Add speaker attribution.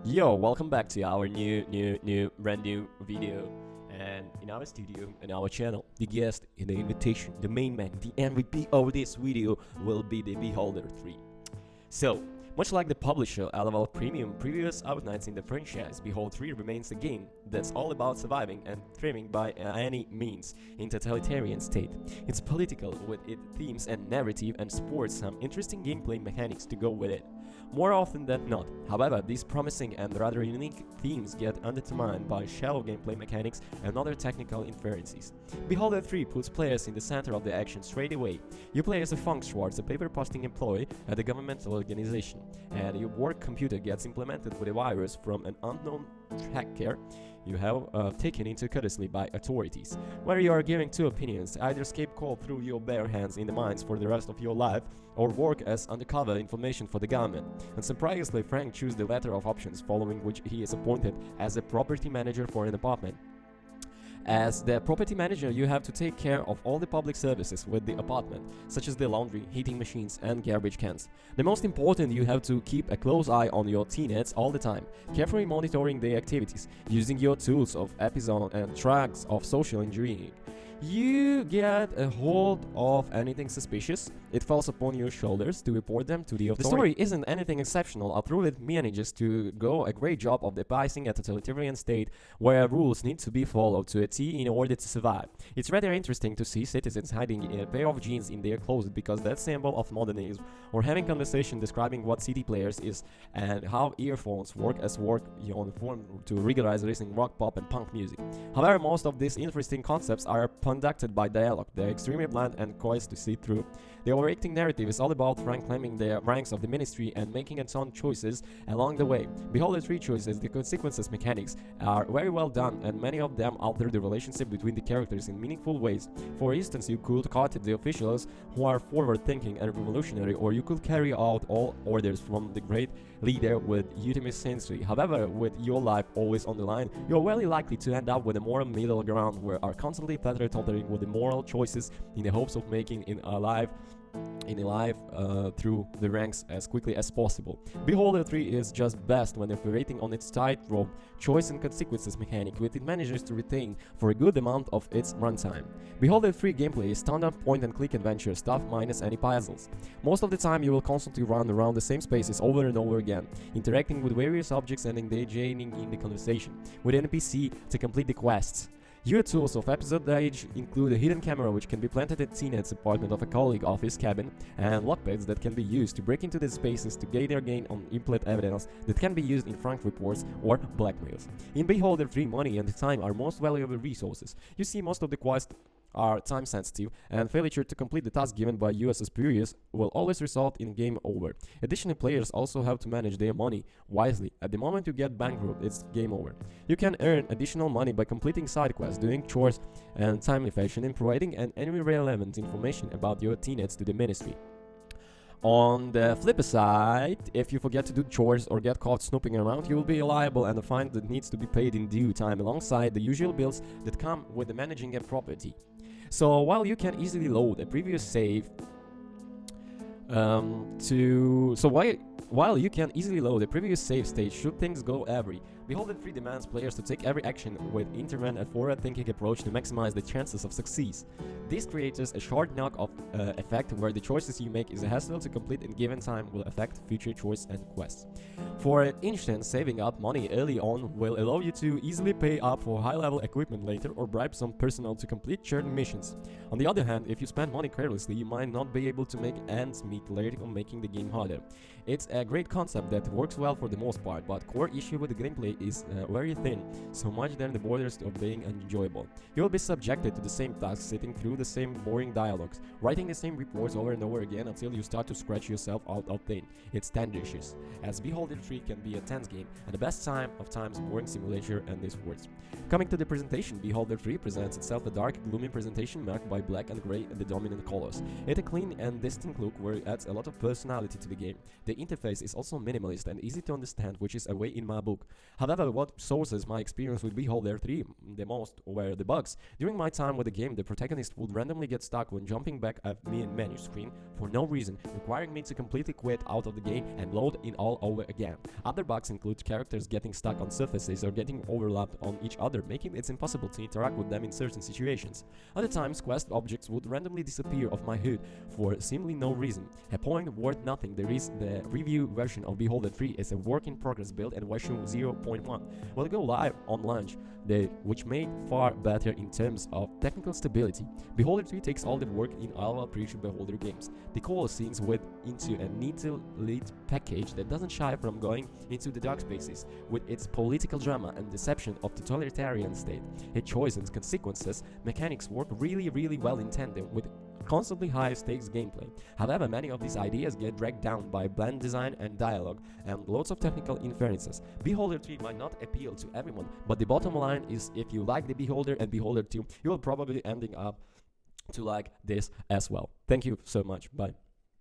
Speaker 1: Yo, welcome back to our brand new video. And in our studio, in our channel, the guest in the invitation, the main man, the MVP of this video will be the Beholder 3. So, much like the publisher LOL Premium previous outlines in the franchise, Behold 3 remains a game that's all about surviving and thriving by any means in totalitarian state. It's political with its themes and narrative and sports some interesting gameplay mechanics to go with it. More often than not, however, these promising and rather unique themes get undermined by shallow gameplay mechanics and other technical inferences. Beholder 3 puts players in the center of the action straight away. You play as a Funk Schwartz, a paper-posting employee at a governmental organization, and your work computer gets implemented with a virus from an unknown hacker you have taken into custody by authorities, where you are given two opinions: either scapegoat through your bare hands in the mines for the rest of your life, or work as undercover information for the government. And surprisingly, Frank chooses the latter of options, following which he is appointed as a property manager for an apartment. As the property manager, you have to take care of all the public services with the apartment, such as the laundry, heating machines, and garbage cans. The most important, you have to keep a close eye on your teammates all the time, carefully monitoring their activities, using your tools of episode and tracks of social engineering. You get a hold of anything suspicious, it falls upon your shoulders to report them to the authority. The story isn't anything exceptional, although it manages to go a great job of devising a totalitarian state where rules need to be followed to a T in order to survive. It's rather interesting to see citizens hiding a pair of jeans in their closet because that's symbol of modernism, or having conversation describing what CD players is and how earphones work as work on the form to regularize listening rock, pop, and punk music. However, most of these interesting concepts are conducted by dialogue. They're extremely bland and coarse to see through. The overacting narrative is all about Frank climbing the ranks of the ministry and making a ton of choices along the way. Behold the three choices, the consequences mechanics are very well done, and many of them alter the relationship between the characters in meaningful ways. For instance, you could cut the officials who are forward-thinking and revolutionary, or you could carry out all orders from the great leader with ultimate sincerity. However, with your life always on the line, you're very likely to end up with a moral middle ground where are constantly fluttering with the moral choices in the hopes of making a life through the ranks as quickly as possible. Beholder 3 is just best when operating on its tightrope choice and consequences mechanic, which it manages to retain for a good amount of its runtime. Beholder 3 gameplay is standard point-and-click adventure stuff minus any puzzles. Most of the time you will constantly run around the same spaces over and over again, interacting with various objects and engaging in the conversation with an NPC to complete the quests. Your tools of episode age include a hidden camera which can be planted at Teenet's apartment of a colleague of his cabin, and lockpicks that can be used to break into the spaces to gain on implant evidence that can be used in Frank reports or blackmails. In Beholder 3, money and time are most valuable resources. You see, most of the quests are time sensitive, and failure to complete the task given by you as superiors will always result in game over. Additionally, players also have to manage their money wisely. At the moment you get bankrupt, it's game over. You can earn additional money by completing side quests, doing chores, and time evasion, and providing any relevant information about your teammates to the ministry. On the flip side, if you forget to do chores or get caught snooping around, you will be liable and a fine that needs to be paid in due time alongside the usual bills that come with the managing a property. So while you can easily load a previous save while you can easily load a previous save stage should things go awry, Beholder 3 demands players to take every action with intermittent and forward-thinking approach to maximize the chances of success. This creates a short knock-off effect where the choices you make is a hassle to complete in given time will affect future choice and quests. For instance, saving up money early on will allow you to easily pay up for high-level equipment later or bribe some personnel to complete certain missions. On the other hand, if you spend money carelessly, you might not be able to make ends meet later on, making the game harder. It's a great concept that works well for the most part, but core issue with the gameplay is very thin, so much that the borders of being enjoyable. You will be subjected to the same tasks, sitting through the same boring dialogues, writing the same reports over and over again until you start to scratch yourself out of pain. It's tedious, as Beholder 3 can be a tense game, and the best time of times boring simulator and these words. Coming to the presentation, Beholder 3 presents itself a dark, gloomy presentation marked by black and gray the dominant colors. It's a clean and distinct look where it adds a lot of personality to the game. The interface is also minimalist and easy to understand, which is a way in my book. However, what sources my experience with Beholder 3 the most were the bugs. During my time with the game, the protagonist would randomly get stuck when jumping back at main menu screen for no reason, requiring me to completely quit out of the game and load in all over again. Other bugs include characters getting stuck on surfaces or getting overlapped on each other, making it impossible to interact with them in certain situations. Other times, quest objects would randomly disappear off my HUD for seemingly no reason. A point worth nothing. There is the review version of Beholder 3 is a work in progress build and version 0.1 will go live on launch, which made far better in terms of technical stability. Beholder 3 takes all the work in all previous Beholder games. The core scenes went into a neatly lit package that doesn't shy from going into the dark spaces with its political drama and deception of totalitarian state. Its choice and consequences mechanics work really well in tandem with constantly high stakes gameplay. However, many of these ideas get dragged down by bland design and dialogue and loads of technical inferences. Beholder 3 might not appeal to everyone, but the bottom line is if you like the Beholder and Beholder 2, you will probably ending up to like this as well. Thank you so much. Bye.